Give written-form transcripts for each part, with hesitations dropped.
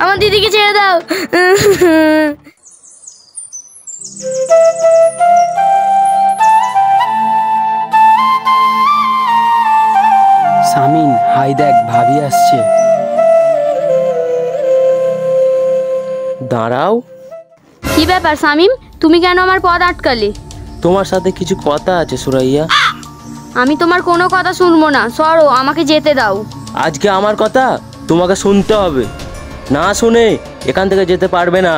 আমার দিদিকে ছেড়ে দাও। সামিন, হাই দেখ, ভাবি আসছে। দাঁড়াও। কি ব্যাপার শামিম, তুমি কেন আমার পথ আটকালে? তোমার সাথে কিছু কথা আছে সুরাইয়া। আমি তোমার কোনো কথা শুনবো না, সরো, আমাকে যেতে দাও। আজকে আমার কথা তোমাকে শুনতে হবে, না শুনে এখান থেকে যেতে পারবে না।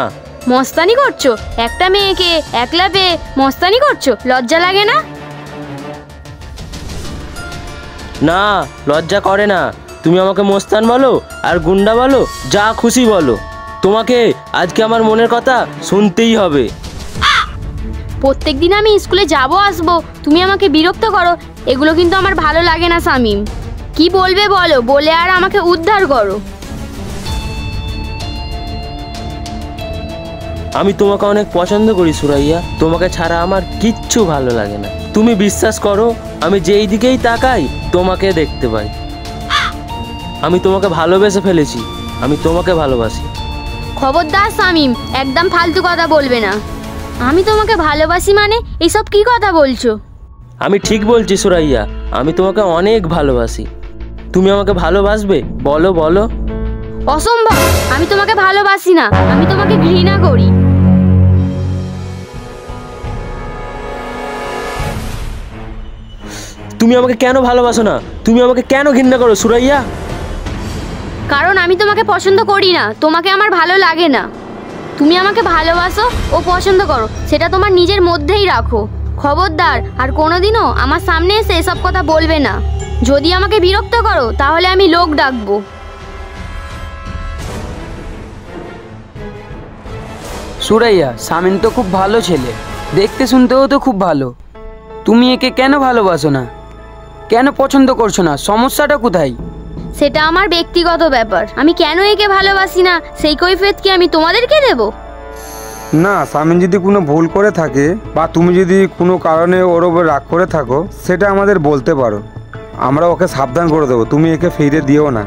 মস্তানি করছো? একটা মেয়েকে একলা পেয়ে মস্তানি করছো, লজ্জা লাগে না? না, লজ্জা করে না। তুমি আমাকে মস্তান বলো আর গুন্ডা বলো, যা খুশি বলো, তোমাকে আজকে আমার মনের কথা শুনতেই হবে। প্রত্যেকদিন আমি স্কুলে যাবো আসবো, তুমি আমাকে বিরক্ত করো, এগুলো কিন্তু আমার ভালো লাগে না শামিম। কি বলবে বলো, বলে আর আমাকে উদ্ধার করো। আমি তোমাকে অনেক পছন্দ করি সুরাইয়া, তোমাকে ছাড়া আমার কিচ্ছু ভালো লাগে না। তুমি বিশ্বাস করো, আমি যেই দিকেই তাকাই তোমাকে দেখতে পাই। আমি তোমাকে ভালোবেসে ফেলেছি, আমি তোমাকে ভালোবাসি। খবরদার শামিম, একদম ফালতু কথা বলবে না। আমি তোমাকে ভালোবাসি মানে এইসব কি কথা বলছো? আমি ঠিক বলছি সুরাইয়া, আমি তোমাকে অনেক ভালোবাসি। তুমি আমাকে ভালোবাসবে? বলো বলো। অসম্ভব, আমি তোমাকে ভালোবাসি না, আমি তোমাকে ঘৃণা করি। তুমি আমাকে কেন ভালোবাসো না? তুমি আমাকে কেন ঘৃণা করো সুরাইয়া? কারণ আমি তোমাকে পছন্দ করি না, তোমাকে আমার ভালো লাগে না। তুমি আমাকে ভালোবাসো ও পছন্দ করো, সেটা তোমার নিজের মধ্যেই রাখো। খবরদার আর কোনোদিনও আমার সামনে এসে এসব কথা বলবে না। যদি আমাকে বিরক্ত করো তাহলে আমি লোক ডাকবো। সুরাইয়া, সামিন তো খুব ভালো ছেলে, দেখতে শুনতেও তো খুব ভালো। তুমি একে কেন ভালোবাসো না? কেন পছন্দ করছো না? সমস্যাটা কোথায়? সেটা আমার ব্যক্তিগত ব্যাপার। আমি কেন একে ভালোবাসি না সেই কৈফিয়ত কি আমি তোমাদেরকে দেব? না, সামিন যদি কোনো ভুল করে থাকে বা তুমি যদি কোনো কারণে ওর ওপর রাগ করে থাকো, সেটা আমাদের বলতে পারো, আমরা ওকে সাবধান করে দেবো। তুমি একে ফিরে দিও না।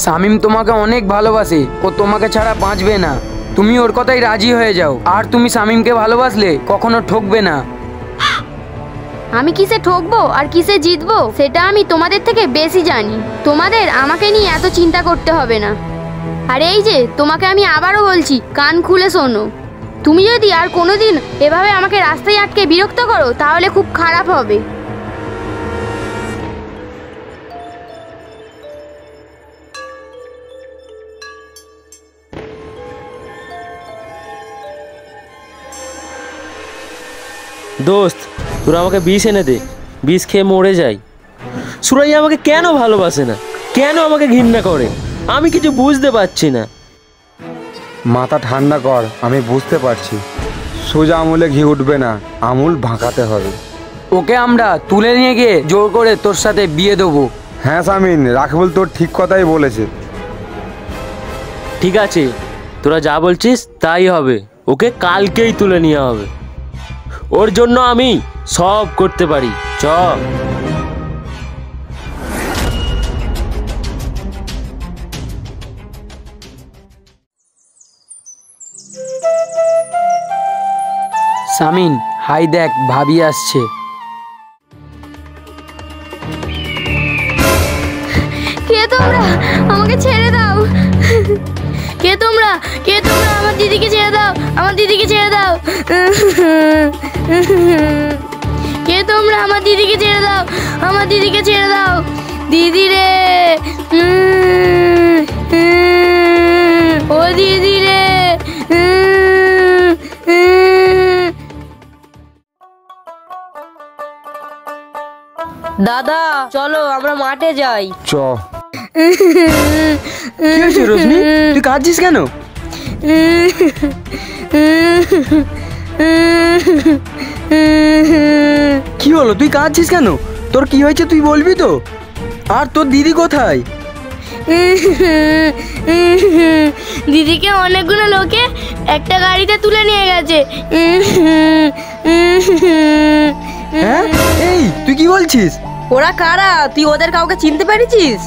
সামিম তোমাকে অনেক ভালোবাসে, ও তোমাকে ছাড়া বাঁচবে না। তুমি ওর কথাই রাজি হয়ে যাও, আর তুমি সামিমকে ভালোবাসলে কখনো ঠকবে না। আমি কিসে ঠকবো আর কিসে জিতবো সেটা আমি তোমাদের থেকে বেশি জানি। তোমাদের আমাকে নিয়ে এত চিন্তা করতে হবে না। আর এই যে তোমাকে আমি আবারও বলছি, কান খুলে শোনো। তুমি যদি আর কোনোদিন এভাবে আমাকে রাস্তায় আটকে বিরক্ত করো তাহলে খুব খারাপ হবে। দোস্ত, তোরা আমাকে বিষ এনে দে, বিষ খেয়ে মরে যাই। সুরাইয়া আমাকে কেন ভালোবাসে না, কেন আমাকে ঘৃণা করে, আমি কিছু বুঝতে পারছি না। মাথা ঠান্ডা কর, আমি বুঝতে পারছি। সোজা আঙুলে ঘি উঠবে না, আঙুল ভাঙাতে হবে। ওকে আমরা তুলে নিয়ে গিয়ে জোর করে তোর সাথে বিয়ে দেবো। হ্যাঁ সামিন, রাকিবুল তোর ঠিক কথাই বলেছে। ঠিক আছে, তোরা যা বলছিস তাই হবে। ওকে কালকেই তুলে নিয়ে হবে। ওর জন্য আমি সব করতে পারি। চ। সামিন, হাই দেখ, ভাবি আসছে। কে তোমরা? আমাকে ছেড়ে দাও। কে তোমরা? কে তোমরা? আমার দিদিকে ছেড়ে দাও, আমার দিদিকে ছেড়ে দাও। কে তোমরা? আমার দিদিকে ছেড়ে দাও, আমার দিদিকে ছেড়ে দাও। দিদি রে, ও দিদি রে। দাদা চলো আমরা মাঠে যাই। চ। কি হয়েছে রোশনি, তুই কাঁদছিস কেন? কি হলো, তুই কাঁদছিস কেন? তোর কি হয়েছে তুই বলবি তো? আর তোর দিদি কোথায়? দিদিকে অনেকগুলো লোকে একটা গাড়িতে তুলে নিয়ে গেছে। হ্যাঁ, এই তুই কি বলছিস? ওরা কারা? তুই ওদের কাউকে চিনতে পেরেছিস?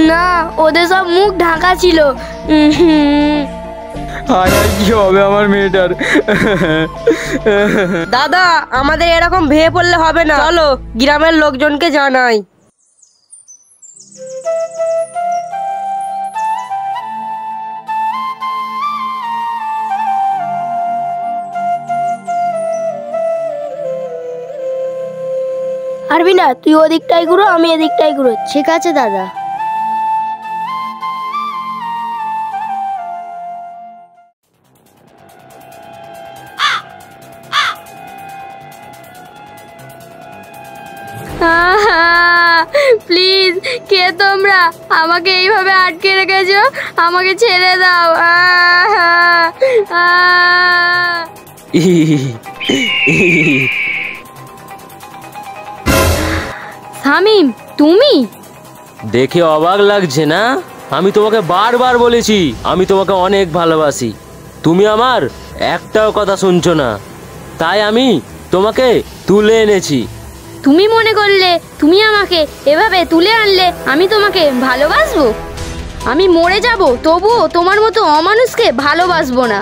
না, ওদের সব মুখ ঢাকা ছিল। হায় হায়, কি হবে আমার মেয়েটার? দাদা, আমাদের এরকম ভেঙে পড়লে হবে না, চলো গ্রামের লোকজনকে জানাই। আরবিনা, তুই ওদিকটাই ঘুরো, আমি এদিকটাই ঘুরো। ঠিক আছে দাদা। প্লিজ, কে তোমরা? আমাকে এইভাবে আটকে রেখেছো, আমাকে ছেড়ে দাও। শামিম, তুমি? দেখে অবাক লাগছে না? আমি তোমাকে বারবার বলেছি আমি তোমাকে অনেক ভালোবাসি, তুমি আমার একটাও কথা শুনছো না, তাই আমি তোমাকে তুলে এনেছি। তুমি মনে করলে তুমি আমাকে এভাবে তুলে আনলে আমি তোমাকে ভালোবাসবো? আমি মরে যাব, তবুও তোমার মতো অমানুষকে ভালোবাসবো না।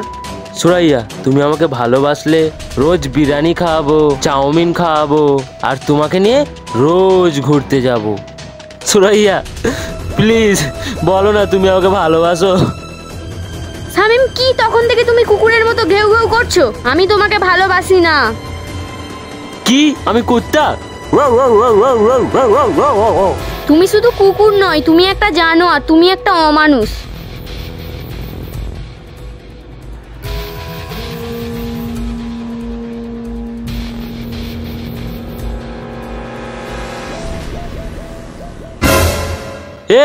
সুরাইয়া, তুমি আমাকে ভালোবাসলে রোজ বিরিয়ানি খাওয়াবো, চাউমিন খাওয়াবো, আর তোমাকে নিয়ে রোজ ঘুরতে যাব। সুরাইয়া প্লিজ বলো না তুমি আমাকে ভালোবাসো। শামিম, কি তখন থেকে তুমি কুকুরের মতো ঘেউ ঘেউ করছো? আমি তোমাকে ভালোবাসি না। কি আমি কুত্তা? তুমি শুধু কুকুর নয়, তুমি একটা জানোয়ার, তুমি একটা অমানুষ।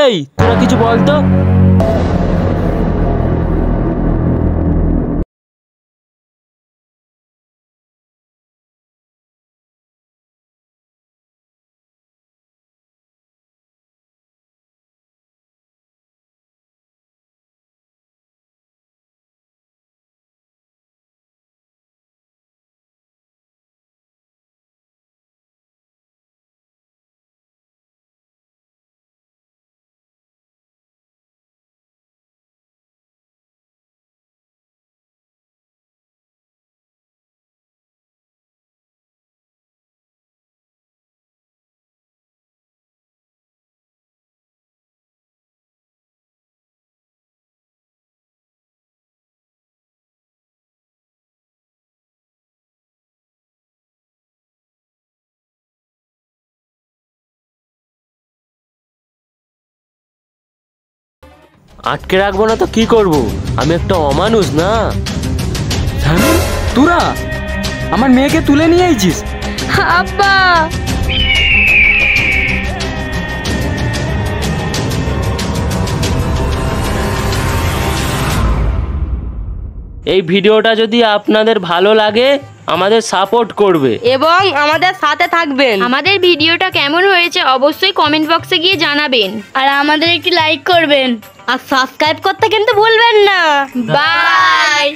এই তোরা কিছু বলতো। আটকে রাখবো না তো কি করব? আমি একটা অমানুষ না? শামিম, তোরা আমার মেয়েকে তুলে নিয়ে আইছিস? আব্বা, এই ভিডিওটা যদি আপনাদের ভালো লাগে আমাদের সাপোর্ট করবে এবং আমাদের সাথে থাকবেন। আমাদের ভিডিওটা কেমন হয়েছে অবশ্যই কমেন্ট বক্সে গিয়ে জানাবেন, আর আমাদের একটি লাইক করবেন, আর সাবস্ক্রাইব করতে কিন্তু ভুলবেন না। বাই।